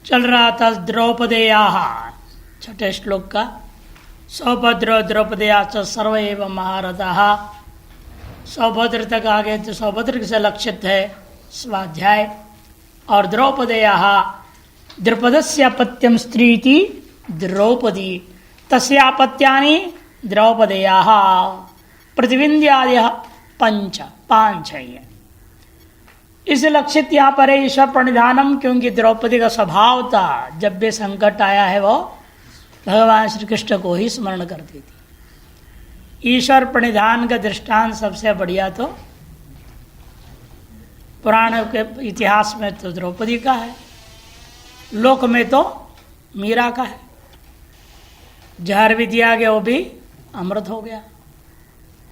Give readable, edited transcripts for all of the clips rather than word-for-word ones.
चल रहा था द्रौपदेयाः छठे श्लोक का। सौभद्र द्रौपदेयाश्च सर्व एव महारथाः। सौभद्र तक आगे तो सौभद्र से लक्षित है स्वाध्याय। और द्रौपदेयाः द्रुपदस्यापत्यम स्त्रीति द्रौपदी तस्यापत्यानि द्रौपदेयाः प्रतिविंध्यादयः पांच है। इस लक्षित यहाँ पर है ईश्वर प्रणिधानम, क्योंकि द्रौपदी का स्वभाव था जब भी संकट आया है वो भगवान श्री कृष्ण को ही स्मरण करती थी। ईश्वर प्रणिधान का दृष्टांत सबसे बढ़िया तो पुराण के इतिहास में तो द्रौपदी का है, लोक में तो मीरा का है। जहर भी दिया गया वो भी अमृत हो गया।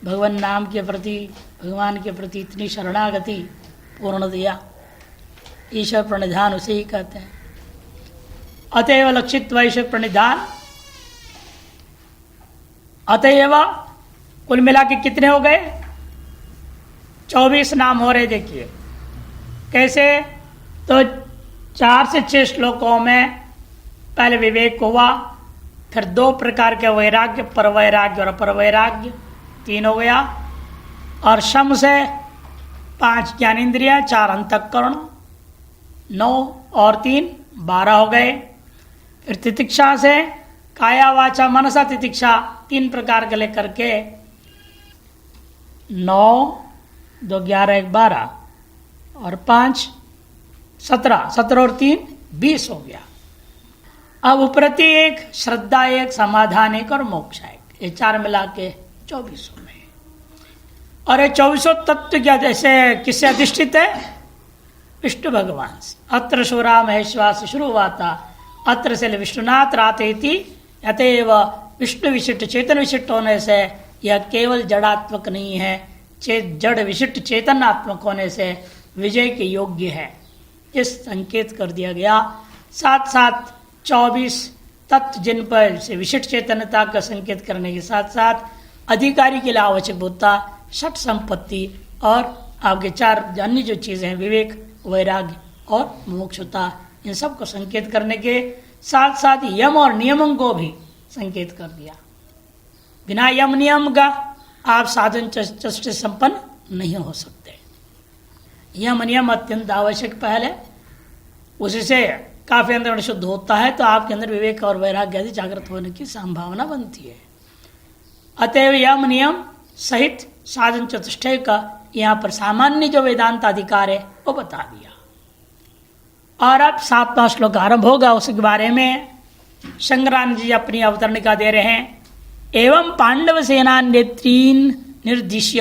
भगवान नाम के प्रति, भगवान के प्रति इतनी शरणागति पूर्ण दिया। ईश्वर प्रणिधान उसे ही कहते हैं। अतएव लक्षित ईश्वर प्रणिधान। अतएव कुल मिला के कितने हो गए? 24 नाम हो रहे। देखिए कैसे, तो 4 से 6 श्लोकों में पहले विवेक हुआ, फिर 2 प्रकार के वैराग्य, पर वैराग्य और अपर वैराग्य 3 हो गया, और शम से 5 ज्ञानेन्द्रिया, 4 अंतःकरण, 9 और 3 12 हो गए। फिर तितिक्षा से काया वाचा मनसा तितिक्षा 3 प्रकार के लेकर के 9 2 11 1 12 और 5 17 और 3 20 हो गया। अब प्रति एक, श्रद्धा एक, समाधान एक और मोक्ष एक, ये 4 मिला के 24 हो गए। और ये 24 तत्व क्या जैसे किससे अधिष्ठित है? विष्णु भगवान से। अत्र शूरा महेश्वर से शुरू हुआ था, अत्र से विष्णुनाथ रातेति। अतएव विष्णु विशिष्ट चेतन विशिष्ट होने से यह केवल जड़ात्मक नहीं है, जड़ विशिष्ट चेतनात्मक होने से विजय के योग्य है, इस संकेत कर दिया गया। साथ साथ 24 तत्व जिन पर से विशिष्ट चेतनता का संकेत करने के साथ साथ अधिकारी के लिए आवश्यक होता षट संपत्ति और आपके 4 अन्य जो चीजें हैं, विवेक, वैराग्य और मोक्षता, इन सब को संकेत करने के साथ साथ यम और नियमों को भी संकेत कर दिया। बिना यम नियम का आप साधन चतुष्टय संपन्न नहीं हो सकते। यम नियम अत्यंत आवश्यक पहले, उसी से काफी अंदर शुद्ध होता है तो आपके अंदर विवेक और वैराग्य आदि जागृत होने की संभावना बनती है। अतएव यम नियम सहित साधन चतुष्टय का यहाँ पर सामान्य जो वेदांत अधिकार है वो बता दिया। और अब 7वां श्लोक आरंभ होगा, उसके बारे में शंकरानंद जी अपनी अवतरणिका दे रहे हैं। एवं पांडव सेना नेत्रीन निर्दिश्य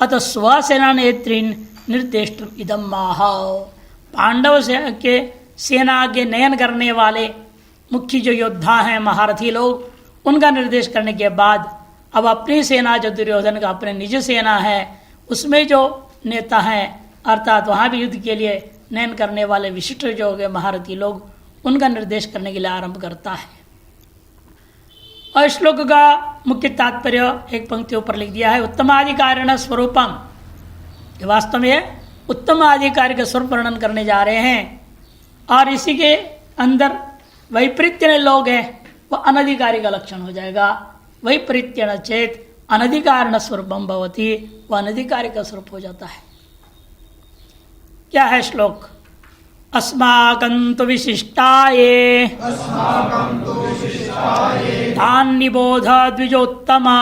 अत स्वसेना नेत्रीन निर्देष्टुम इदम माह। पांडव के सेना के नयन करने वाले मुख्य जो योद्धा हैं, महारथी लोग, उनका निर्देश करने के बाद अब अपनी सेना जो दुर्योधन का अपने निज सेना है उसमें जो नेता हैं, अर्थात वहाँ भी युद्ध के लिए नयन करने वाले विशिष्ट जो हो गए महारथी लोग, उनका निर्देश करने के लिए आरंभ करता है। और श्लोक का मुख्य तात्पर्य एक पंक्ति ऊपर लिख दिया है, उत्तमाधिकारिण स्वरूपम। वास्तव में उत्तमाधिकारी का स्वरूप वर्णन करने जा रहे हैं, और इसी के अंदर वैपरीत्य लोग हैं वह अनधिकारी का लक्षण हो जाएगा। वैपरीत्य चेत अनधिकारिण स्वरूपम भवति, वह अनधिकारी का स्वरूप हो जाता है। क्या है श्लोक? अस्माकं तु विशिष्टाये तान् निबोध द्विजोत्तमा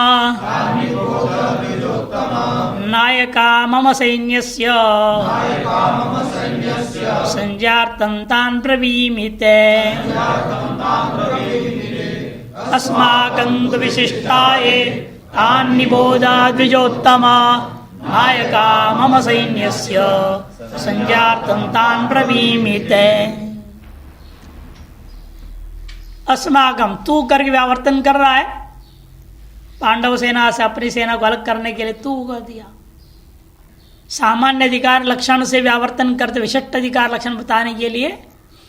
नायका मम सैन्यस्य संज्ञार्थं तान् ब्रवीमिते। अस्माकं तु विशिष्टाये तान् निबोध द्विजोत्तमा नायका मम सैन्यस्य संज्ञार्थं तान् ब्रवीमिते। अस्माकं तू करके व्यावर्तन कर रहा है, पांडव सेना से अपनी सेना को अलग करने के लिए तू कर दिया। सामान्य अधिकार लक्षण से व्यावर्तन करते विशिष्ट अधिकार लक्षण बताने के लिए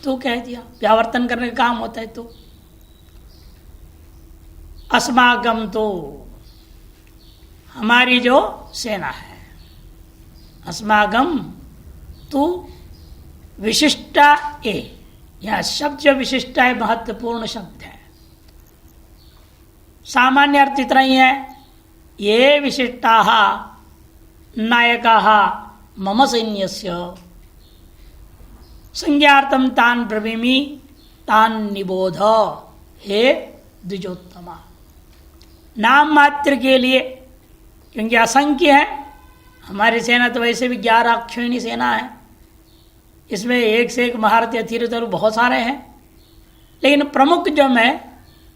तू कह दिया। व्यावर्तन करने का काम होता है तू। अस्माकं तो हमारी जो सेना है, अस्माकं तु विशिष्टा ए, यह शब्द जो विशिष्ट है महत्वपूर्ण शब्द है। सामान्य अर्थ इतना ही है, ये विशिष्टा नायका मम सैन्यस्य संज्ञार्थम तान ब्रवीमि तान निबोध हे द्विजोत्तमा। नाम मात्र के लिए, क्योंकि असंख्य है, हमारी सेना तो वैसे भी 11 अक्षौहिणी सेना है, इसमें एक से एक महारथी अतिरिक्त बहुत सारे हैं, लेकिन प्रमुख जो मैं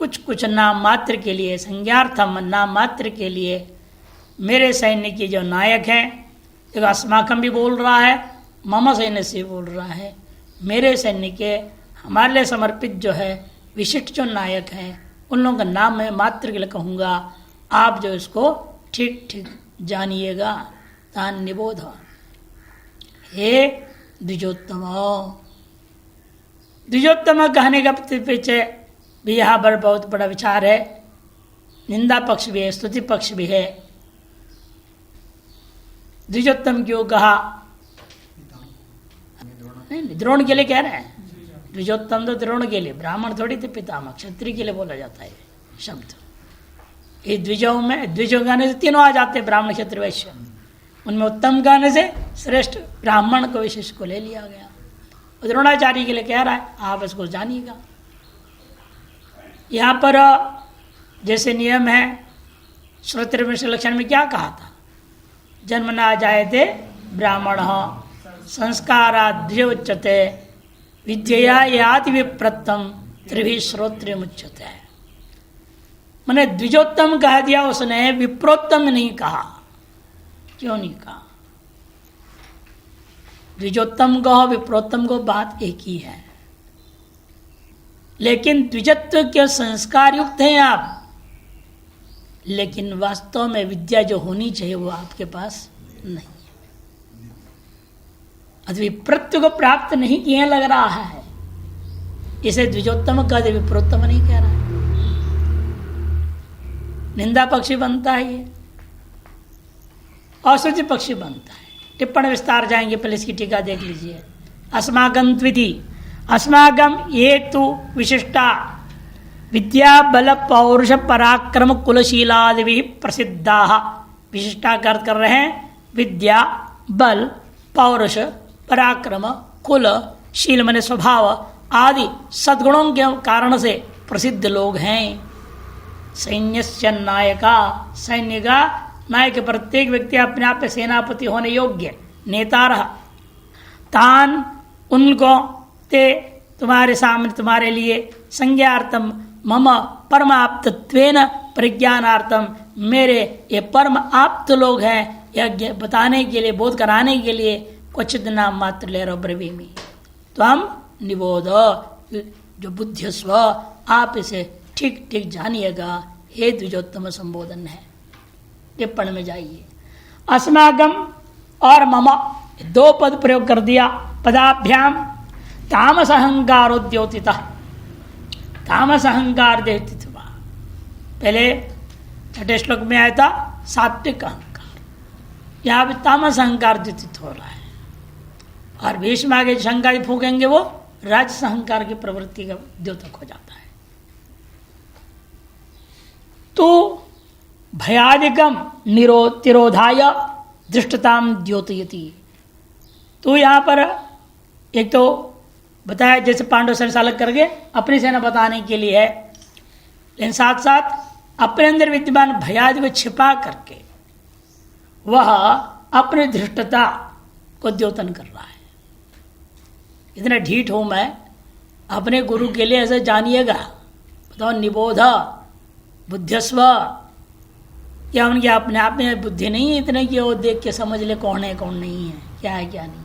कुछ कुछ नाम मात्र के लिए, संज्ञार्थम नाम मात्र के लिए मेरे सैन्य के जो नायक हैं, देखो अस्माकम भी बोल रहा है, मम सैन्य से बोल रहा है, मेरे सैन्य के हमारे लिए समर्पित जो है विशिष्ट जो नायक हैं उन लोगों का नाम मैं मात्र के लिए कहूँगा, आप जो इसको ठीक ठीक जानिएगा। तान निबोध हे द्विजोत्तम। द्विजोत्तम कहने का पीछे भी यहाँ पर बहुत बड़ा विचार है, निंदा पक्ष भी है, स्तुति पक्ष भी है। द्विजोत्तम क्यों कहा? नहीं, द्रोण के लिए कह रहे हैं। द्विजोत्तम तो द्रोण के लिए, ब्राह्मण थोड़ी थे, पितामह क्षत्रिय के लिए बोला जाता है शब्द। ये द्विजों में, द्विजों गाने से तीनों आ जाते हैं, ब्राह्मण क्षत्रिय वैश्य, उनमें उत्तम गाने से श्रेष्ठ ब्राह्मण को विशेष को ले लिया गया। द्रोणाचार्य के लिए कह रहा है, आप इसको जानिएगा। यहाँ पर जैसे नियम है, श्रोत्र लक्षण में क्या कहा था? जन्म ना जाए थे ब्राह्मण संस्काराद्य उच्यते विद्या याति विप्रतम त्रिभी श्रोत्र मुच्यते। मैंने द्विजोत्तम कह दिया उसने, विप्रोत्तम नहीं कहा। क्यों नहीं कहा? द्विजोत्तम कहो विप्रोत्तम को, बात एक ही है, लेकिन द्विजत्व के संस्कार युक्त हैं आप, लेकिन वास्तव में विद्या जो होनी चाहिए वो आपके पास नहीं। विप्रत्व को प्राप्त नहीं किए लग रहा है, इसे द्विजोत्तम कह दे, विप्रोत्तम नहीं कह रहा है। निंदा पक्षी बनता है ये, औषधि पक्षी बनता है। टिप्पण विस्तार जाएंगे, पहले इसकी टीका देख लीजिए। अस्माकं त्विति, अस्माकं ये तु विशिष्टा विद्या बल पौरुष पराक्रम कुलशीलादि प्रसिद्धा। विशिष्टा का अर्थ कर रहे हैं विद्या बल पौरुष पराक्रम कुल शील माने स्वभाव आदि सद्गुणों के कारण से प्रसिद्ध लोग हैं। सैन्यस्य नायका, सैन्य का नायक प्रत्येक व्यक्ति अपने आप पे सेनापति होने योग्य नेता रहा। तान उनको ते तुम्हारे सामने, तुम्हारे लिए संज्ञार्थम मम परमाप्तत्वेन प्रज्ञानार्थम, मेरे ये परम आप्त लोग हैं, यह बताने के लिए, बोध कराने के लिए क्वचित नाम मात्र ले रहो ब्रवीमि। तो हम निबोध जो बुद्धिस्व, आप इसे ठीक ठीक जानिएगा, हे द्विजोत्तम संबोधन है। टिप्पण में जाइए। अस्माकम और मम दो पद प्रयोग कर दिया। पदाभ्याम तामस अहंकारोद्योतित, तामस अहंकार देवतित्व। पहले छठे श्लोक में आया था सात्विक अहंकार, यहाँ भी तामस अहंकार द्योतित हो रहा है। और भीष्म आगे शंका फूकेंगे वो राजस अहंकार की प्रवृत्ति का द्योतक हो जाता है। तो भयादिकम तिरोधाय दृष्टताम द्योतयति। तो यहाँ पर एक तो बताया जैसे पांडव सेना अलग करके अपनी सेना बताने के लिए है, लेकिन साथ साथ अपने अंदर विद्यमान भयादि को छिपा करके वह अपनी धृष्टता को द्योतन कर रहा है। इतना ढीठ हूं मैं, अपने गुरु के लिए ऐसा जानिएगा। बताओ निबोध बुद्धिस्व, क्या उनके अपने आप में बुद्धि नहीं है इतने कि वो देख के समझ ले कौन है कौन नहीं है, क्या है क्या नहीं है।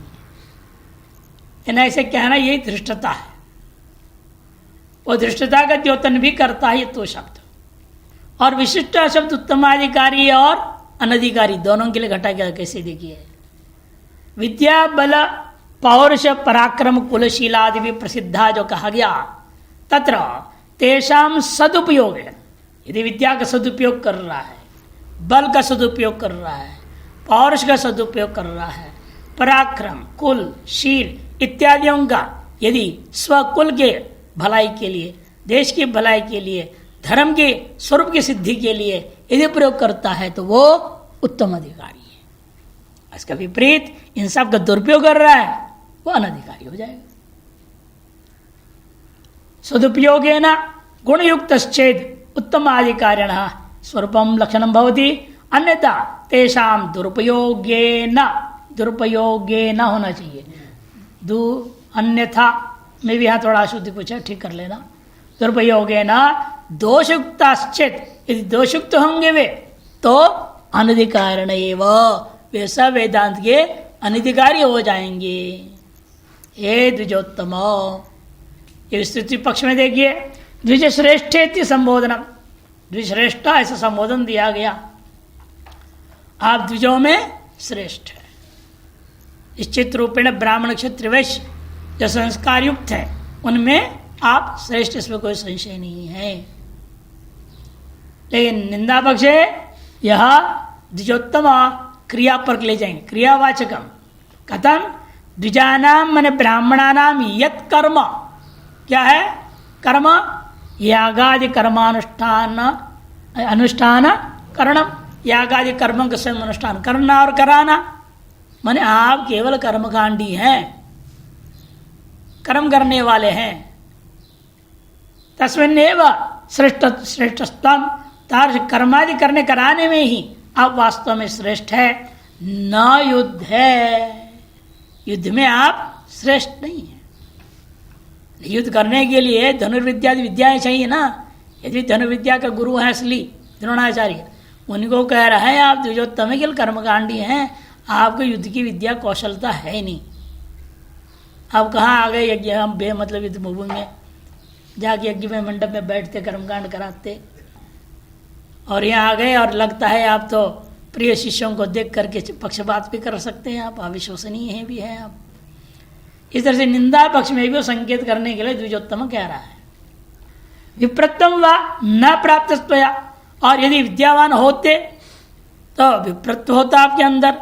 इन्हें ऐसे कहना यही धृष्टता है। वो धृष्टता का द्योतन भी करता है ये तो शब्द। और विशिष्ट शब्द उत्तमाधिकारी और अनधिकारी दोनों के लिए घटा गया। कैसे देखिए, विद्या बल पौरुष पराक्रम कुलशीलादि भी प्रसिद्धा जो कहा गया, तत्र तेषाम सदुपयोग है। यदि विद्या का सदुपयोग कर रहा है, बल का सदुपयोग कर रहा है, पौरुष का सदुपयोग कर रहा है, पराक्रम कुल शील इत्यादियों का यदि स्वकुल के भलाई के लिए, देश की भलाई के लिए, धर्म के स्वरूप की सिद्धि के लिए यदि प्रयोग करता है तो वो उत्तम अधिकारी है। इसका विपरीत इन सब का दुरुपयोग कर रहा है वो अनधिकारी हो जाएगा। सदुपयोगेन गुणयुक्तश्चेद उत्तमाधिकारिण स्वरूपम लक्षणम भवति, अन्यथा तेषाम दुरुपयोगेन होना चाहिए। अन्यथा में भी यहाँ थोड़ा अशुद्धि पूछा, ठीक कर लेना। दुरुपयोगेन दोषयुक्ताश्चेत, यदि दोषयुक्त होंगे वे तो अनधिकारिण एव, वे सब वेदांत के अनधिकारी हो जाएंगे। हे द्विजोत्तम, ये स्थिति पक्ष में देखिए, द्विज श्रेष्ठ संबोधन, द्विश्रेष्ठ ऐसा संबोधन दिया गया। आप द्विजों में श्रेष्ठ है। निश्चित रूपेण ब्राह्मण क्षत्रिय वैश्य जो संस्कार युक्त है उनमें आप श्रेष्ठ, इसमें कोई संशय नहीं है। लेकिन निंदा पक्ष है, यह द्विजोत्तम क्रिया पर ले जाएंगे, क्रियावाचकम कथम द्विजानाम मन ब्राह्मणानाम यत कर्म, क्या है कर्म, यागादि कर्मानुष्ठान अनुष्ठान करणम, यागादि कर्म का स्वयं अनुष्ठान करना और कराना, माने आप केवल कर्मकांडी हैं, कर्म करने वाले हैं। तस्मिन्नेव श्रेष्ठस्तम, तार कर्मादि करने कराने में ही आप वास्तव में श्रेष्ठ है। न युद्ध है, युद्ध में आप श्रेष्ठ नहीं है। युद्ध करने के लिए धनुर्विद्यादि विद्याएं चाहिए ना। यदि धनुर्विद्या का गुरु है असली द्रोणाचार्य, उनको कह रहा है आप द्विजोत्तम केवल कर्मकांडी हैं, आपको युद्ध की विद्या कौशलता है नहीं। आप कहाँ आ गए यज्ञ, हम बेमतलब युद्ध भूमि में जाके यज्ञ में मंडप में बैठते कर्मकांड कराते, और यहाँ आ गए और लगता है आप तो प्रिय शिष्यों को देख करके पक्षपात भी कर सकते हैं, आप अविश्वसनीय हैं भी हैं आप। इस तरह से निंदा पक्ष में भी वो संकेत करने के लिए द्विजोत्तम कह रहा है। विप्रत्तम व न प्राप्त, और यदि विद्यावान होते तो विप्रत्व होता आपके अंदर,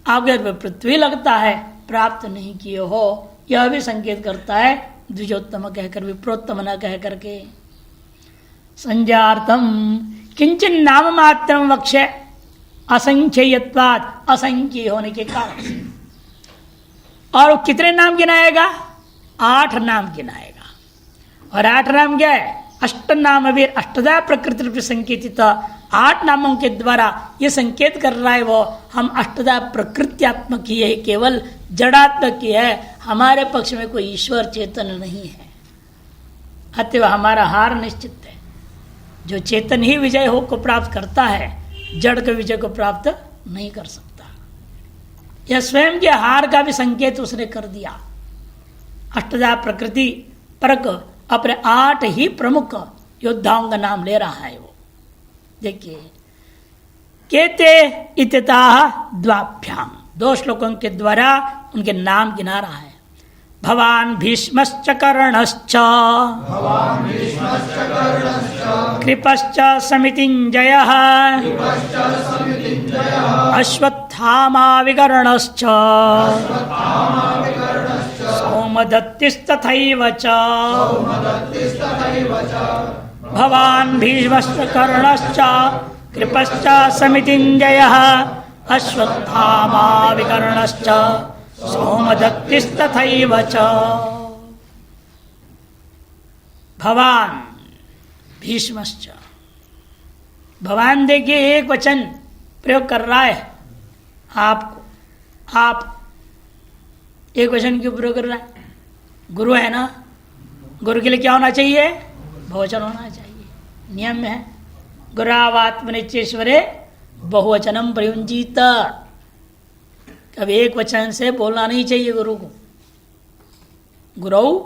आपके विप्रत्व ही लगता है, प्राप्त नहीं किए हो, यह भी संकेत करता है द्विजोत्तम कहकर विप्रोत्तम न कह करके। संजार्थम किंचन नाम मात्र वक्ष्य, असंख्ययत्वाद, असंख्य होने के कारण से। और वो कितने नाम गिनाएगा, 8 नाम गिनाएगा। और 8 नाम क्या है, अष्ट नाम भी अष्टदा प्रकृति संकेतित, 8 नामों के द्वारा ये संकेत कर रहा है वो हम अष्टदा प्रकृत्यात्मक ही है, केवल जड़ात्मक ही है, हमारे पक्ष में कोई ईश्वर चेतन नहीं है। अतः हमारा हार निश्चित है। जो चेतन ही विजय हो को प्राप्त करता है, जड़ के विजय को प्राप्त नहीं कर सकता। यह स्वयं के हार का भी संकेत उसने कर दिया। अष्टदा प्रकृति परक अपने 8 ही प्रमुख योद्धाओं का नाम ले रहा है वो। देखिए, केते इत्यताः द्वाभ्याम, 2 श्लोकों के द्वारा उनके नाम गिना रहा है। भवान भीष्मश्च कर्णश्च, कृपश्च समितिञ्जयः, अश्वत्थामा विकर्णश्च, सौमदत्तिस्तथैव च। भवान भीष्मश्च कर्णश्च कृपश्च समितिञ्जयः, अश्वत्थामा विकर्णश्च, सौमदत्तिस्तथैव च। भवान भीष्मश्च, भगवान देखिए एक वचन प्रयोग कर रहा है आपको। आप एक वचन क्यों प्रयोग कर रहा है? गुरु है ना, गुरु के लिए क्या होना चाहिए? बहुवचन होना चाहिए, नियम है। गुरावात्मनिचेश्वरे बहुवचनम प्रयुंजीत, कभी एक वचन से बोलना नहीं चाहिए गुरु को। गुरु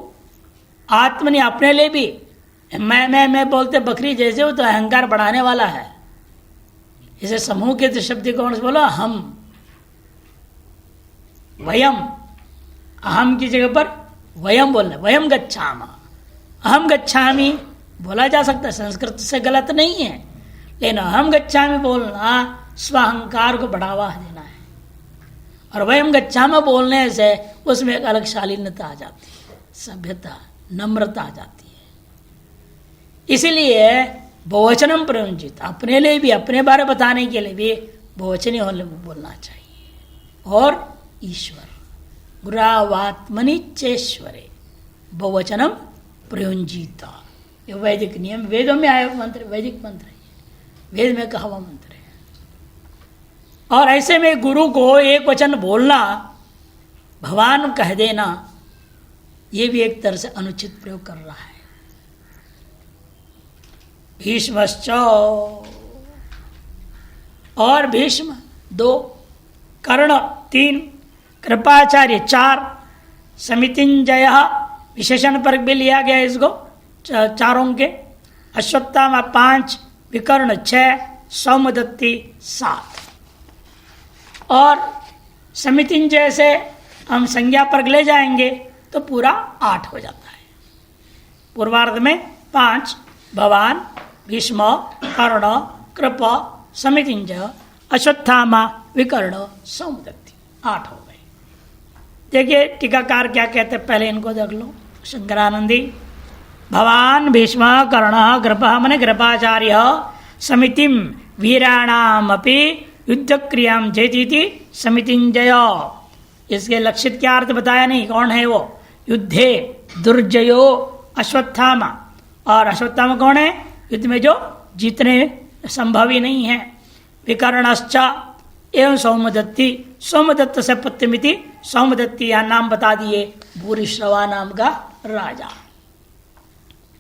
आत्मनि, अपने लिए भी मैं बोलते बकरी जैसे हो तो अहंकार बढ़ाने वाला है। इसे समूह के शब्द कौन से बोला? हम, वयम, अहम की जगह पर वयम बोलना, वयम गच्छाम, अहम गच्छामि बोला जा सकता है, संस्कृत से गलत नहीं है, लेकिन अहम गच्छामि बोलना स्वाहंकार को बढ़ावा देना है। और वयम गच्छामि बोलने से उसमें एक अलग शालीनता आ जाती है, सभ्यता, नम्रता आ जाती है। इसीलिए बहुवचनम प्रयुंजित, अपने लिए भी, अपने बारे बताने के लिए भी बहुवचनी होने बोलना चाहिए। और ईश्वर गुरावात्मनि चेश्वरे बहुवचनम प्रयुंजिता, ये वैदिक नियम, वेदों में आया मंत्र, वैदिक मंत्र है, वेद में कहा हुआ मंत्र है। और ऐसे में गुरु को एक वचन बोलना, भगवान कह देना, ये भी एक तरह से अनुचित प्रयोग कर रहा है। भीष्मश्च, और भीष्म 2, कर्ण 3, कृपाचार्य 4, समितिंजय विशेषण पर भी लिया गया इसको चारों के, अश्वत्थामा 5, विकर्ण 6, सौमदत्ती 7। और समितिंजय से हम संज्ञा पर ले जाएंगे तो पूरा 8 हो जाता है। पूर्वार्ध में 5 भवान, भीष्म, कर्ण, कृप, समितिंजय, अश्वत्थामा, विकर्ण, सौमदत्ती, 8 हो गए। देखिए टीकाकार क्या कहते हैं, पहले इनको देख लो। शंकरानंदी, भवान भीष्म कर्ण कृप मने कृपाचार्य समितिम वीराणामपि युद्ध क्रियां जयतीति समितिंजय। इसके लक्षित क्या अर्थ बताया नहीं, कौन है वो? युद्धे दुर्जयो अश्वत्थामा, और अश्वत्थामा कौन है? युद्ध में जो जीतने संभव ही नहीं है। विकर्णश्च एवं सौमदत्ती, सौमदत्त से पत्यमिति, सौमदत्ती या नाम बता दिए, भूरिश्रवा नाम का राजा।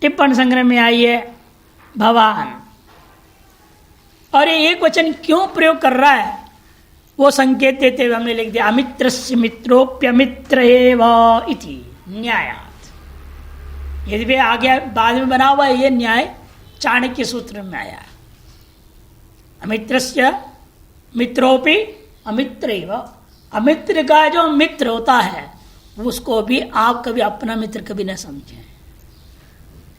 टिप्पण संग्रह में आई है भवान, और ये एक वचन क्यों प्रयोग कर रहा है वो संकेत देते हुए हमने लिख दिया, अमित्रस्य मित्रोप्यमित्र एव इति न्यायात्। यदि भी आगे बाद में बना हुआ है, ये न्याय चाणक्य सूत्र में आया है। अमित्रस्य मित्रोपि अमित्र एव, अमित्र का जो मित्र होता है उसको भी आप कभी अपना मित्र कभी न समझें,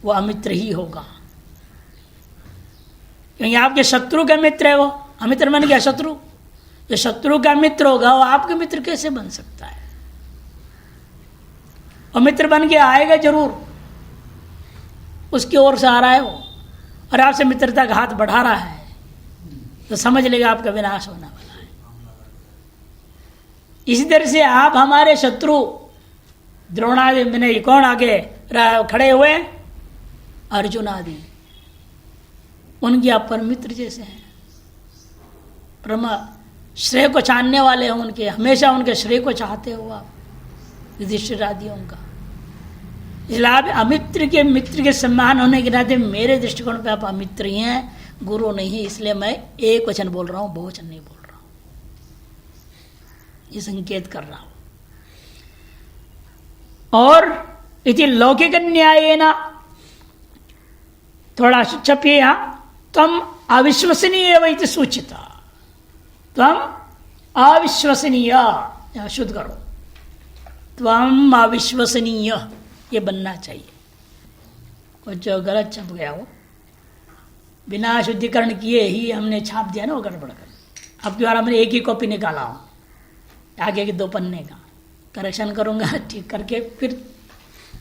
वो अमित्र ही होगा। क्योंकि आपके शत्रु का मित्र है वो, अमित्र बन गया शत्रु। जो शत्रु का मित्र होगा वो आपके मित्र कैसे बन सकता है? और मित्र बन के आएगा जरूर, उसकी ओर से आ रहा है वो, और आपसे मित्रता का हाथ बढ़ा रहा है, तो समझ लेगा आपका विनाश होने वाला है। इसी तरह से आप हमारे शत्रु द्रोणादि में कौन आगे खड़े हुए? अर्जुन आदि, उनके आप पर मित्र जैसे हैं, श्रेय को चाहने वाले हैं उनके, हमेशा उनके श्रेय को चाहते हो आप, युधिष्ठिर आदियों का। इसलिए आप अमित्र के मित्र के सम्मान होने के नाते मेरे दृष्टिकोण पे आप अमित्र ही हैं, गुरु नहीं है। इसलिए मैं एक वचन बोल रहा हूं, बहुवचन नहीं बोल रहा हूं, ये संकेत कर रहा हूं। और इति लौकिक न्यायेन, थोड़ा छपिए यहां, तम अविश्वसनीय वैति सूचिता, तम अविश्वसनीय, शुद्ध करो, तम अविश्वसनीय, ये बनना चाहिए। कुछ जो गलत छप गया हो, बिना शुद्धिकरण किए ही हमने छाप दिया ना, वो गड़बड़ कर। अब द्वारा मैंने एक ही कॉपी निकाला हूं, आगे के 2 पन्ने का करेक्शन करूंगा, ठीक करके फिर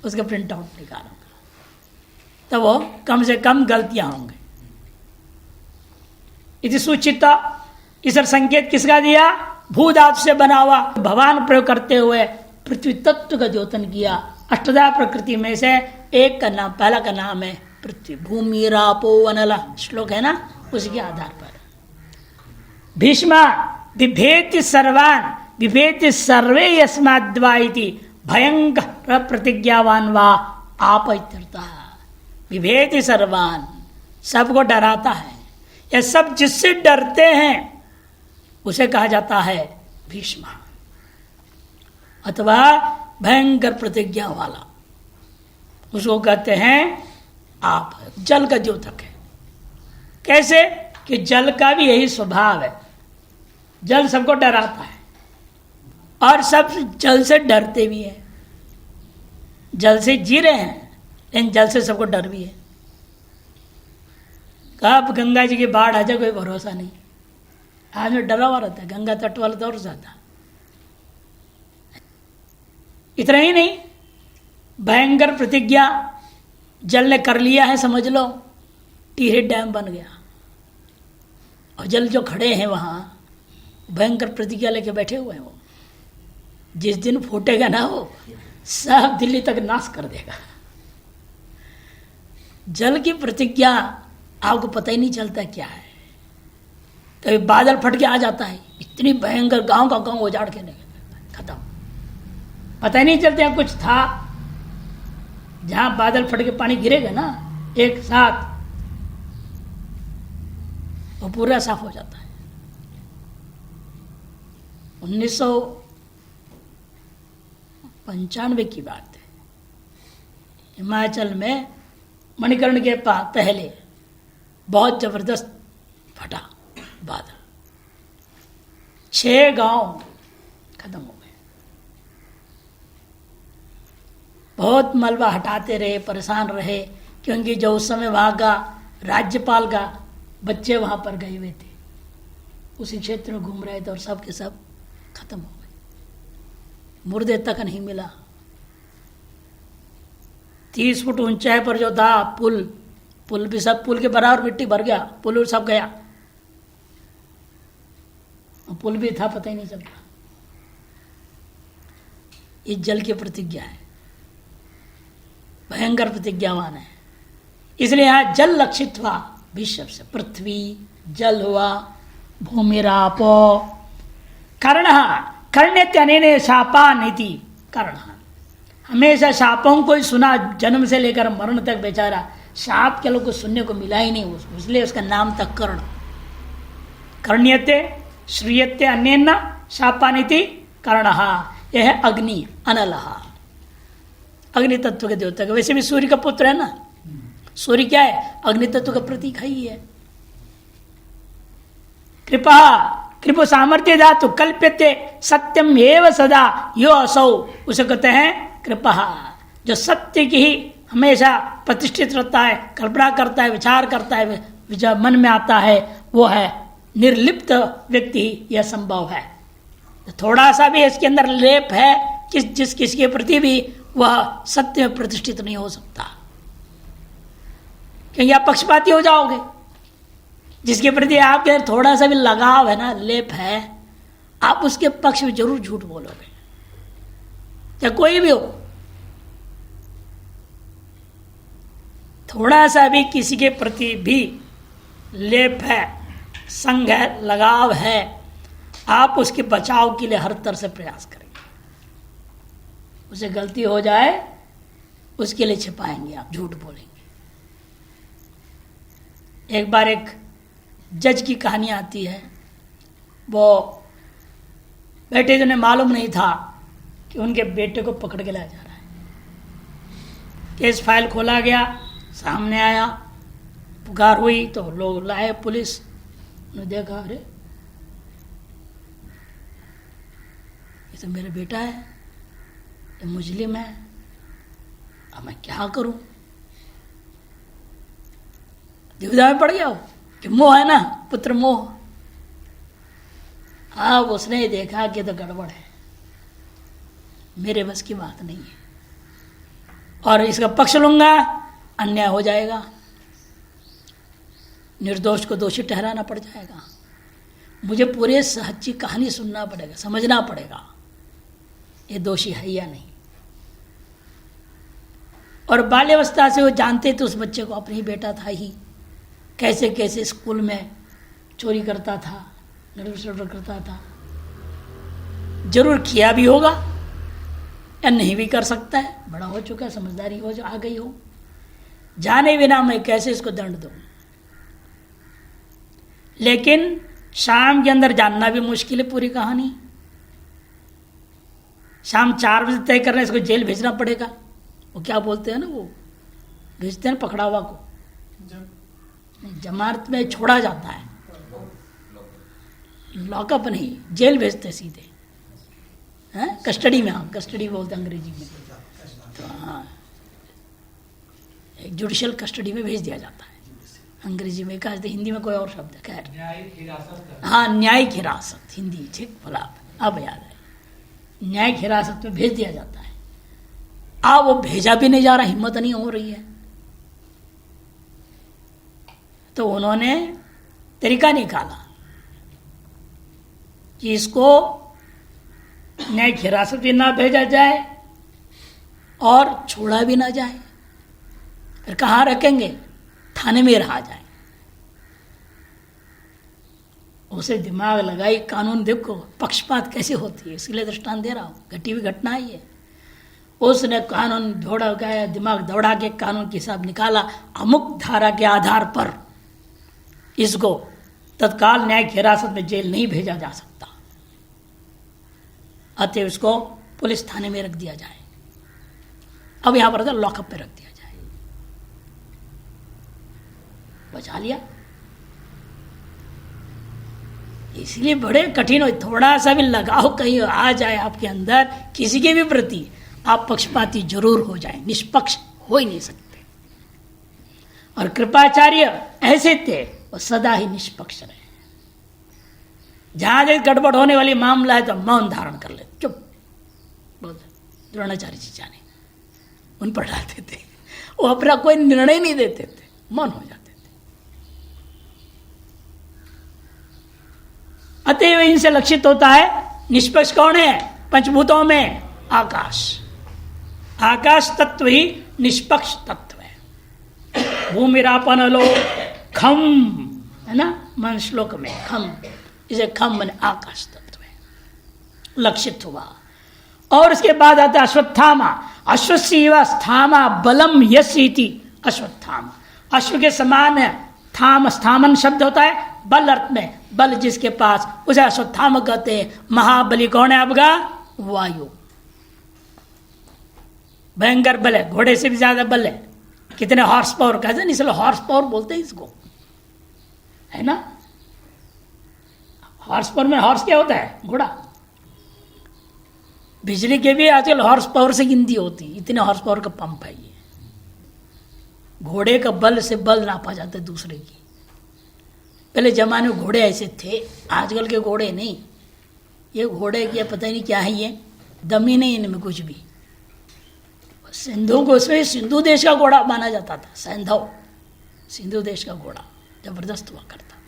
उसका प्रिंट आउट निकालूंगा, तो वो कम से कम गलतियां होंगे। इति सूचिता, इस संकेत किसका दिया? भूधातु से बना हुआ भगवान प्रयोग करते हुए पृथ्वी तत्व का द्योतन किया। अष्टधा प्रकृति में से एक का नाम, पहला का नाम है पृथ्वी। भूमि रापो वनला श्लोक है ना, उसके आधार पर भीष्मा बिभेति सर्वान बिभेति सर्वे यस्माद्वा इति भयंकर प्रतिज्ञावान वा आप इत्यर्थः। विभेति सर्वान, सबको डराता है, या सब जिससे डरते हैं उसे कहा जाता है भीष्मा, अथवा भयंकर प्रतिज्ञा वाला, उसको कहते हैं आप। जल का द्योतक है। कैसे? कि जल का भी यही स्वभाव है, जल सबको डराता है और सब जल से डरते भी हैं। जल से जी रहे हैं लेकिन जल से सबको डर भी है। कब गंगा जी की बाढ़ आ जाए कोई भरोसा नहीं, आज में डरा हुआ रहता है, गंगा तट वाला तो और ज्यादा। इतना ही नहीं, भयंकर प्रतिज्ञा जल ने कर लिया है, समझ लो टिहरी डैम बन गया। और जल जो खड़े हैं वहाँ भयंकर प्रतिज्ञा लेके बैठे हुए हैं, वो जिस दिन फूटेगा ना वो सब दिल्ली तक नाश कर देगा। जल की प्रतिज्ञा आपको पता ही नहीं चलता क्या है। कभी बादल फट के आ जाता है, इतनी भयंकर गांव का गांव उजाड़ के नहीं खत्म, पता ही नहीं चलता कुछ था। जहां बादल फट के पानी गिरेगा ना एक साथ, वो पूरा साफ हो जाता है। 1995 की बात है, हिमाचल में मणिकर्ण के पहले बहुत जबरदस्त फटा बादल, 6 गांव खत्म हो गए। बहुत मलबा हटाते रहे, परेशान रहे, क्योंकि जो उस समय वहां का राज्यपाल का बच्चे वहां पर गए हुए थे, उसी क्षेत्र में घूम रहे थे और सब के सब खत्म हो गए, मुर्दे तक नहीं मिला। 30 फुट ऊंचाई पर जो था पुल भी सब पुल के बराबर मिट्टी भर गया, पुल सब गया, पुल भी था पता ही नहीं चलता। ये जल की प्रतिज्ञा है, भयंकर प्रतिज्ञावान है। इसलिए यहां जल लक्षित हुआ विश्व से, पृथ्वी जल हुआ, भूमिरापो कर्ण्यत्यनेन शापा नीति कर्ण। हमेशा शापों को ही सुना, जन्म से लेकर मरण तक बेचारा शाप के लोग को सुनने को मिला ही नहीं उसको, इसलिए उसका नाम था कर्ण। कर्ण्यते श्रीयते अन्येन शापानीति कर्णः। यह है अग्नि, अनलः, अग्नि तत्व के देवता का। वैसे भी सूर्य का पुत्र है ना, सूर्य क्या है, अग्नि तत्व का प्रतीक ही है। कृपा सामर्थ्य धातु कल्प्यते सत्यम एव सदा यो असौ, उसे कहते हैं कृपा, जो सत्य की ही हमेशा प्रतिष्ठित रहता है, कल्पना करता है, विचार करता है, विचार मन में आता है, वो है निर्लिप्त व्यक्ति ही यह संभव है। थोड़ा सा भी इसके अंदर लेप है किसके प्रति भी, वह सत्य में प्रतिष्ठित नहीं हो सकता, क्योंकि आप पक्षपाती हो जाओगे। जिसके प्रति आपके थोड़ा सा भी लगाव है ना, लेप है, आप उसके पक्ष में जरूर झूठ बोलोगे, चाहे कोई भी हो। थोड़ा सा भी किसी के प्रति भी लेप है, संग है, लगाव है, आप उसके बचाव के लिए हर तरह से प्रयास करेंगे। उसे गलती हो जाए उसके लिए छिपाएंगे, आप झूठ बोलेंगे। एक बार एक जज की कहानी आती है, वो बेटे जो ने मालूम नहीं था कि उनके बेटे को पकड़ के लाया जा रहा है। केस फाइल खोला गया, सामने आया, पुकार हुई तो लोग लाए, पुलिस ने देखा, अरे ये तो मेरा बेटा है, ये मुजरिम है, अब मैं क्या करूं। दुविधा में पड़ गया हो कि मोह है ना, पुत्र मोह। अब उसने देखा कि तो गड़बड़ है, मेरे बस की बात नहीं है, और इसका पक्ष लूंगा अन्याय हो जाएगा, निर्दोष को दोषी ठहराना पड़ जाएगा, मुझे पूरे सच्ची कहानी सुनना पड़ेगा, समझना पड़ेगा ये दोषी है या नहीं। और बाल्यावस्था से वो जानते थे उस बच्चे को अपनी बेटा था ही, कैसे कैसे स्कूल में चोरी करता था, नरसड़ करता था, जरूर किया भी होगा या नहीं भी कर सकता है, बड़ा हो चुका है, समझदारी हो आ गई हो, जाने बिना मैं कैसे इसको दंड दूं। लेकिन शाम के अंदर जानना भी मुश्किल है पूरी कहानी। शाम 4 बजे तय करना, इसको जेल भेजना पड़ेगा। वो क्या बोलते हैं ना, वो भेजते हैं पकड़ा हुआ को, जमानत में छोड़ा जाता है, लॉकअप नहीं, जेल भेजते सीधे, हैं कस्टडी में। हाँ, कस्टडी बोलते हैं अंग्रेजी में, तो हाँ एक जुडिशियल कस्टडी में भेज दिया जाता है अंग्रेजी में, कहा हिंदी में कोई और शब्द है, खैर हाँ न्यायिक हिरासत, हिंदी ठीक भला अब याद है, न्यायिक हिरासत में भेज दिया जाता है। वो भेजा भी नहीं जा रहा, हिम्मत नहीं हो रही है। तो उन्होंने तरीका निकाला कि इसको न्यायिक हिरासत भी ना भेजा जाए और छोड़ा भी ना जाए। फिर कहाँ रखेंगे? थाने में रहा जाए। उसे दिमाग लगाई, कानून देखो पक्षपात कैसे होती है, इसलिए दृष्टांत दे रहा हूं, घटी हुई घटना ही है। उसने कानून दौड़ा गया, दिमाग दौड़ा के कानून की हिसाब निकाला, अमुक धारा के आधार पर इसको तत्काल न्यायिक हिरासत में जेल नहीं भेजा जा सकता, अतः इसको पुलिस थाने में रख दिया जाए। अब यहां पर लॉकअप पे रख दिया जाए। बचा लिया। इसलिए बड़े कठिन हो, थोड़ा सा भी लगाव कहीं आ जाए आपके अंदर किसी के भी प्रति, आप पक्षपाती जरूर हो जाए, निष्पक्ष हो ही नहीं सकते। और कृपाचार्य ऐसे थे, वो सदा ही निष्पक्ष रहे। जहां जब गड़बड़ होने वाली मामला है तो मौन धारण कर ले, चुप। द्रोणाचार्य जी जाने उन पर डालते थे, वो अपना कोई निर्णय नहीं देते थे, मौन हो जाते थे। अतएव इनसे लक्षित होता है निष्पक्ष कौन है? पंचभूतों में आकाश। आकाश तत्व ही निष्पक्ष तत्व है। भूमिरापन लो खम, है ना, मन श्लोक में खम, इसे खम मन आकाश तत्व है, लक्षित हुआ। और उसके बाद आता है अश्वत्थामा। अश्वसीवा स्थामा बलम यश इति अश्वत्थामा। अश्व के समान है, थाम स्थामन शब्द होता है बल अर्थ में, बल जिसके पास, उसे अश्वत्थामा कहते हैं। महाबली कौन है आपका? वायु। भयंकर बल है, घोड़े से भी ज्यादा बल है। कितने हॉर्स पावर कहते हैं, इसलिए हॉर्स पावर बोलते हैं इसको, है ना। हॉर्स पावर में हॉर्स क्या होता है? घोड़ा। बिजली के भी आजकल हॉर्स पावर से गिनती होती, इतने हॉर्स पावर का पंप है ये। घोड़े का बल से बल नापा जाता है दूसरे की। पहले जमाने में घोड़े ऐसे थे, आजकल के घोड़े नहीं। ये घोड़े क्या पता नहीं क्या है, ये दम ही नहीं इनमें कुछ भी। सिंधु को उसमें सिंधु देश का घोड़ा माना जाता था, सैंधव सिंधु देश का घोड़ा जबरदस्त हुआ करता था।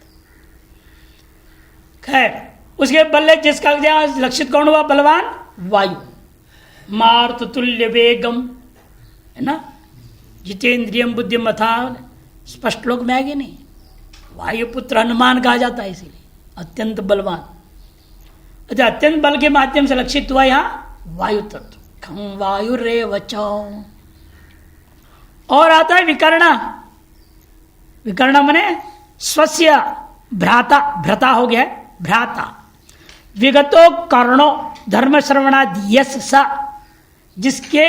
खैर, उसके बल्ले जिसका लक्षित कौन हुआ? बलवान वायु। मारुत तुल्य वेगम, है ना, जितेंद्रियम बुद्धिमता, स्पष्ट लोक में आगे नहीं। वायुपुत्र हनुमान कहा जाता है, इसीलिए अत्यंत बलवान। अच्छा, अत्यंत बल के माध्यम से लक्षित हुआ यहां वायु तत्व। खम वायु रे वचो। और आता है विकर्णा। विकर्णा मने स्वस्य भ्राता, भ्रता हो गया भ्राता। विगतो कर्णो धर्म श्रवणाद यस सा, जिसके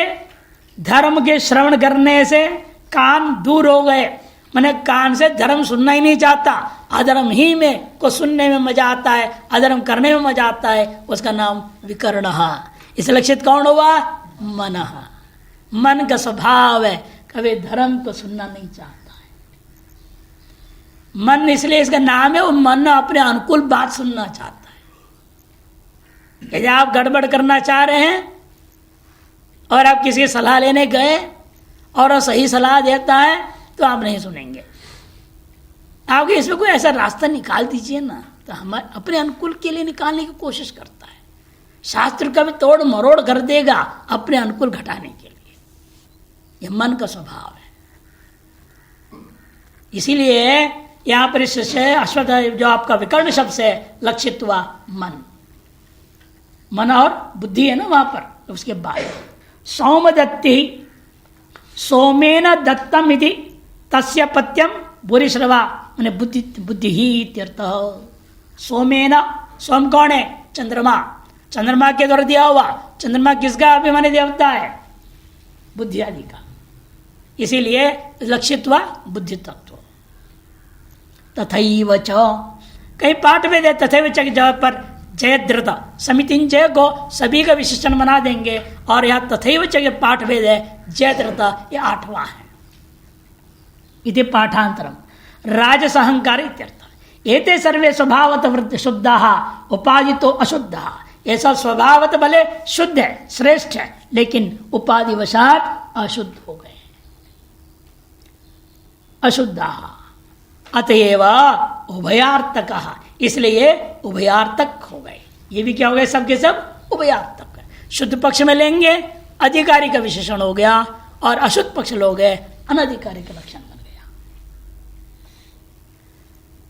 धर्म के श्रवण करने से कान दूर हो गए, मैंने कान से धर्म सुनना ही नहीं चाहता, अधर्म ही में को सुनने में मजा आता है, अधर्म करने में मजा आता है, उसका नाम विकर्ण। इस लक्षित कौन हुआ? मन। मन का स्वभाव है, कभी धर्म को सुनना नहीं चाहता है मन, इसलिए इसका नाम है। वो मन अपने अनुकूल बात सुनना चाहता है। यदि आप गड़बड़ करना चाह रहे हैं और आप किसी की सलाह लेने गए और वो सही सलाह देता है तो आप नहीं सुनेंगे। आपके इसमें कोई ऐसा रास्ता निकाल दीजिए ना, तो हमारे अपने अनुकूल के लिए निकालने की कोशिश करता है। शास्त्र का भी तोड़ मरोड़ कर देगा अपने अनुकूल घटाने के लिए। यह मन का स्वभाव है। इसीलिए यहां पर इस अश्वत्थ जो आपका विकर्ण शब्द से लक्षित हुआ मन। मन और बुद्धि है ना वहां पर। उसके बाद सौमदत्ति सोमेन दत्तम इति तस्य पत्यम भूरिश्रवा, मैंने बुद्धि ही इत्यर्थ। सोमेन, सोम कौन है? चंद्रमा। चंद्रमा के द्वारा दिया हुआ। चंद्रमा किसका अभिमानी देवता है? बुद्धि आदि का। इसीलिए लक्षित हुआ बुद्धि तत्व। तथैव च, कई पाठ में दे तथैव च की जगह पर जयद्रत समिति जय को सभी का विशेषण बना देंगे, और यहाँ तथैव च के पाठ भेद है जयद्रत, ये 8वां है। इति पाठांतरम राजस अहंकार इत्यर्थ। एते सर्वे स्वभावत शुद्धा उपादितो अशुद्धा। ऐसा स्वभावत भले शुद्ध है, श्रेष्ठ है, लेकिन उपाधिवशात अशुद्ध हो गए, अशुद्धा अतएव उभयार्थक, इसलिए उभयार्थक हो गए। ये भी क्या हो गए, सबके सब उभयार्थक है। शुद्ध पक्ष में लेंगे अधिकारी का विशेषण हो गया, और अशुद्ध पक्ष लोग है अनधिकारी का लक्षण बन गया।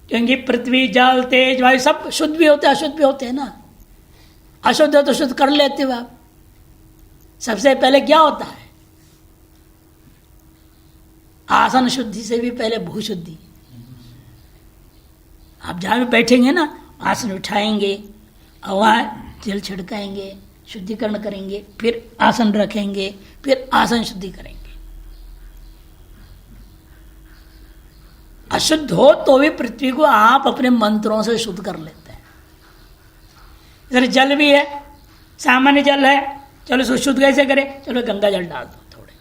क्योंकि पृथ्वी जल तेज वायु सब शुद्ध भी होते हैं अशुद्ध भी होते हैं ना। अशुद्ध है तो शुद्ध कर लेते हो आप। सबसे पहले क्या होता है, आसन शुद्धि से भी पहले भूशुद्धि। आप जहां भी बैठेंगे ना, आसन उठाएंगे और वहां जल छिड़काएंगे, शुद्धिकरण करेंगे, फिर आसन रखेंगे, फिर आसन शुद्धि करेंगे। अशुद्ध हो तो भी पृथ्वी को आप अपने मंत्रों से शुद्ध कर लेते हैं। इधर जल भी है, सामान्य जल है, चलो इसको शुद्ध कैसे करें, चलो गंगा जल डाल दो, थोड़े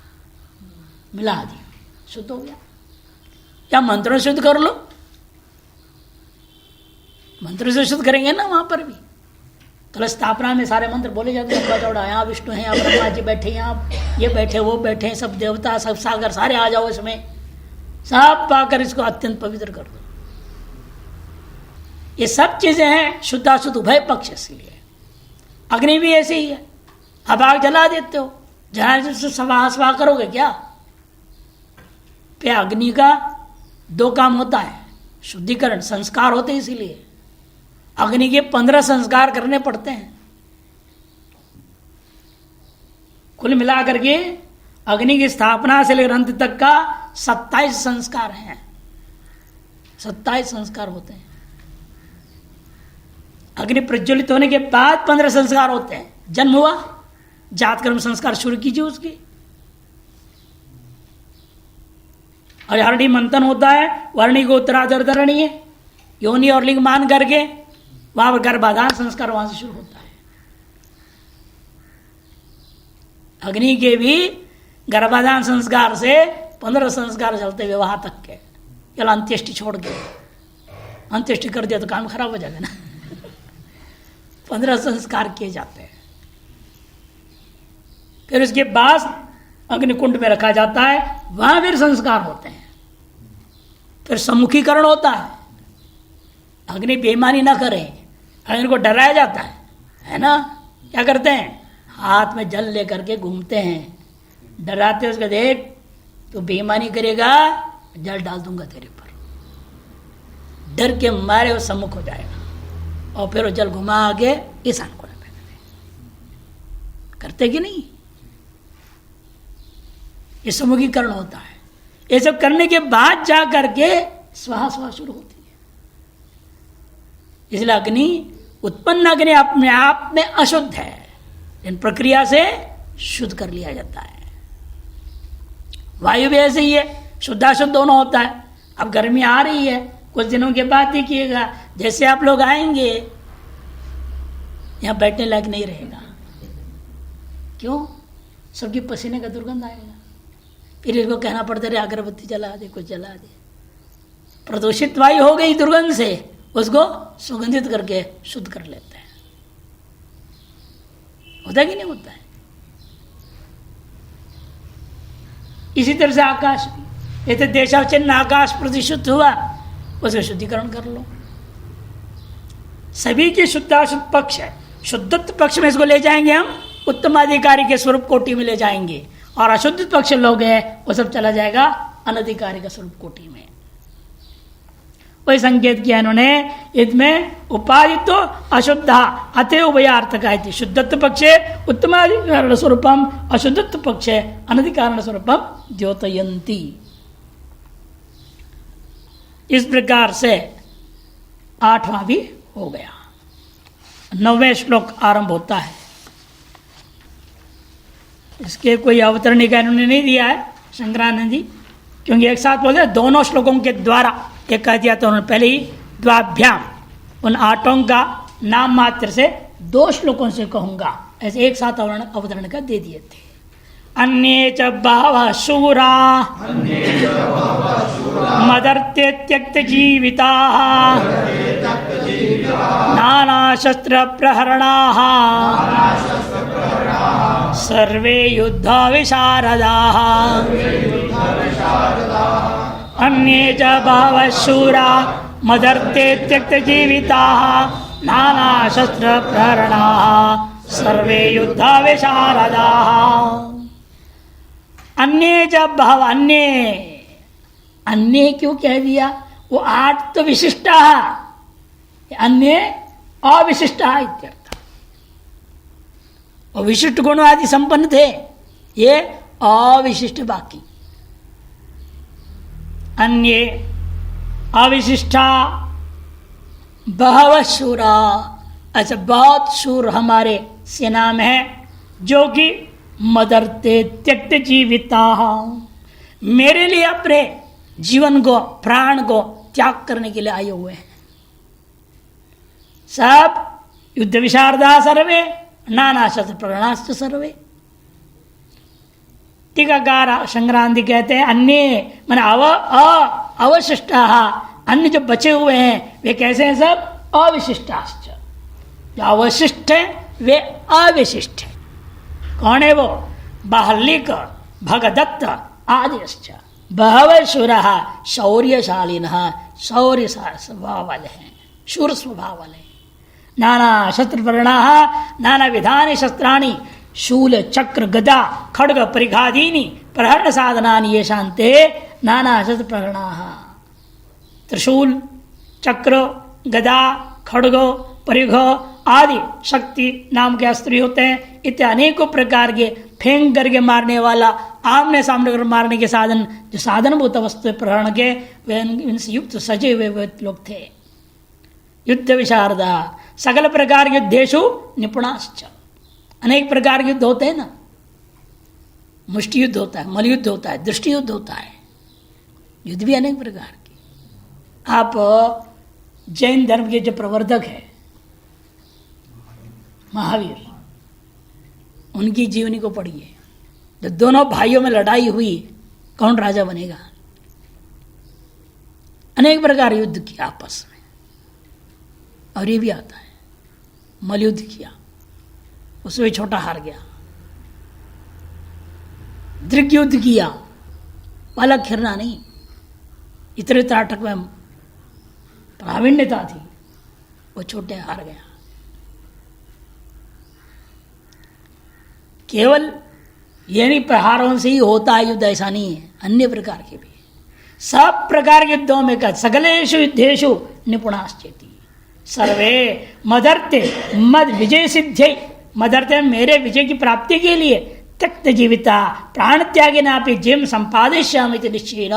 मिला दिया, शुद्ध हो गया। या मंत्रों से शुद्ध कर लो, मंत्र से शुद्ध करेंगे ना। वहां पर भी कलश स्थापना में सारे मंत्र बोले जाते हैं, लंबा चौड़ा, यहाँ विष्णु है, यहाँ ब्रह्मा जी बैठे, यहाँ ये बैठे, वो बैठे, सब देवता, सब सागर, सारे आ जाओ इसमें, सब पाकर इसको अत्यंत पवित्र कर दो। ये सब चीजें हैं शुद्धाशुद्ध उभय पक्ष। इसलिए अग्नि भी ऐसे ही है, अब आग जला देते हो, जहां से सवा करोगे क्या। पे अग्नि का दो काम होता है, शुद्धिकरण, संस्कार होते हैं, इसीलिए अग्नि के 15 संस्कार करने पड़ते हैं। कुल मिलाकर के अग्नि की स्थापना से लेकर अंत तक का 27 संस्कार हैं, 27 संस्कार होते हैं। अग्नि प्रज्वलित होने के बाद 15 संस्कार होते हैं। जन्म हुआ, जात कर्म संस्कार शुरू कीजिए उसकी, और हरणी मंथन होता है, वर्णी को उत्तराधरणी है, योनि और लिंग मान करके वहां पर गर्भाधान संस्कार वहां से शुरू होता है। अग्नि के भी गर्भाधान संस्कार से 15 संस्कार चलते हुए वहां तक के, केवल अंत्येष्टि छोड़ के, अंत्येष्टि कर दिया तो काम खराब हो जाएगा ना। 15 संस्कार किए जाते हैं। फिर उसके बाद अग्निकुंड में रखा जाता है, वहां फिर संस्कार होते हैं। फिर सम्मुखीकरण होता है, अग्नि बेईमानी ना करें, अग्नि को डराया जाता है ना। क्या करते हैं, हाथ में जल लेकर के घूमते हैं, डराते उसको, देख तो बेईमानी करेगा जल डाल दूंगा तेरे पर। डर के मारे वो सम्मुख हो जाएगा, और फिर वो जल घुमा आगे ईशान कोण में करते कि नहीं। ये सम्मुखीकरण होता है। ये सब करने के बाद जा करके स्वाहा स्वाहा शुरू होती है। इसलिए अग्नि, उत्पन्न अग्नि अपने आप में अशुद्ध है, इन प्रक्रिया से शुद्ध कर लिया जाता है। वायु भी ऐसे ही है, शुद्धाशुद्ध दोनों होता है। अब गर्मी आ रही है, कुछ दिनों के बाद देखिएगा, जैसे आप लोग आएंगे यहां बैठने लायक नहीं रहेगा। क्यों, सबकी पसीने का दुर्गंध आएगा। फिर इसको कहना पड़ता है अगरबत्ती जला दे, कुछ जला दे। प्रदूषित वायु हो गई दुर्गंध से, उसको सुगंधित करके शुद्ध कर लेते हैं। होता कि नहीं होता है। इसी तरह से आकाश भी, ये तो देशावचिन्न आकाश प्रतिशुद्ध हुआ, उसका शुद्धिकरण कर लो। सभी के शुद्धाशुद्ध पक्ष है। शुद्धत्व पक्ष में इसको ले जाएंगे हम, उत्तमाधिकारी के स्वरूप कोटि में ले जाएंगे, और अशुद्ध पक्ष लोग हैं वो सब चला जाएगा अनधिकारी का स्वरूप कोटि में। वही संकेत किया इन्होंने, इसमें उपाधि तो अशुद्ध अतः उभयार्थक है। शुद्धत्व पक्षे उत्तमाधिकरण स्वरूपम, अशुद्धत्व पक्षे अनधिकारण स्वरूपम द्योतयंती। इस प्रकार से 8वां भी हो गया। 9वें श्लोक आरंभ होता है। इसके कोई अवतरणिका इन्होंने नहीं दिया है शंकरानंद जी, क्योंकि एक साथ बोलते हैं दोनों श्लोकों के द्वारा। एक कह दिया तो उन्होंने पहले ही द्वाभ्याम, उन 8 का नाम मात्र से 2 श्लोकों से कहूंगा, ऐसे एक साथ अवतरणिका दे दिए थे। अन्ये च बहवः शूरा मदर्ते त्यक्त जीविता नाना शस्त्र प्रहरणा सर्वे युद्ध विशारदा अन्ये च बहवः शूरा मदर्ते त्यक्त जीविता नाना शस्त्र प्रहरणा सर्वे युद्ध विशारदा। अन्य जब भाव अन्य क्यों कह दिया? वो 8 तो विशिष्टा, अन्य अविशिष्टा इत्यर्थ। और विशिष्ट गुण आदि संपन्न थे, ये अविशिष्ट बाकी। अन्य अविशिष्टा बहव शूरा, अच्छा बहुत शूर हमारे सेना में है, जो कि मदरते त्यक्त जीविता, मेरे लिए अपने जीवन को प्राण को त्याग करने के लिए आए हुए हैं। सब युद्ध विशारदा सर्वे नाना शस्त्र प्रगणास्त्र सर्वे। टीकाकार संक्रांति कहते हैं अन्य माने अवशिष्ट, अन्य जो बचे हुए हैं वे कैसे हैं? सब अविशिष्टाश्च। जो अवशिष्ट है वे अविशिष्ट है। कौन है वो? बाहलिक भगदत्त आदिश्च बहव शूर शौर्यशालिन, शौर्य स्वभाव वाले हैं, शूर स्वभाव वाले। नाना शस्त्र प्रगणा नाना विधानि शस्त्राणि शूल चक्र गदा खड्ग परिघादीनि प्रहरण साधनानि ये शांते नाना शस्त्र प्रगणा। त्रिशूल चक्र गदा खड्ग परिघ आदि शक्ति नाम के अस्त्र होते हैं। इतने अनेकों प्रकार के फेंक करके मारने वाला, आमने सामने कर मारने के साधन, जो साधनभूत वस्तु प्रहरण के, वे इनसे युक्त सजे हुए लोग थे। युद्ध विशारदा सकल प्रकार के युद्धेषु निपुणाश्च। अनेक प्रकार के युद्ध होते हैं ना, मुष्टि युद्ध होता है, मलयुद्ध होता है, दृष्टि युद्ध होता है, युद्ध भी अनेक प्रकार के। आप जैन धर्म के जो प्रवर्तक है महावीर, उनकी जीवनी को पढ़िए। जब दोनों भाइयों में लड़ाई हुई, कौन राजा बनेगा? अनेक प्रकार युद्ध किया आपस में। और ये भी आता है, मलयुद्ध किया, उसमें छोटा हार गया। दृग युद्ध किया, अलग खिरना नहीं, इतने त्राटक में प्रावीण्यता थी, वो छोटे हार गया। केवल ये नहीं प्रहारों से ही होता है युद्ध, ऐसा नहीं है, अन्य प्रकार के भी। सब प्रकार के युद्धों में का सकलेषु युद्धेषु निपुणाश्चेति सर्वे मदर्ते मद विजय सिद्धि, मदर्ते मेरे विजय की प्राप्ति के लिए त्यक्त जीविता प्राण त्यागे नापि जिम संपादिष्यामि निश्चयेन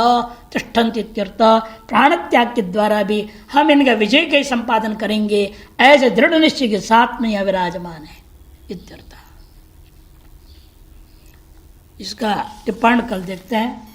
तिष्ठन्ति इत्यर्थ। प्राण त्याग के द्वारा भी हम इनका विजय के संपादन करेंगे, ऐसे दृढ़ निश्चय के साथ में यह विराजमान है इत्यर्थ। इसका टिप्पण कल देखते हैं।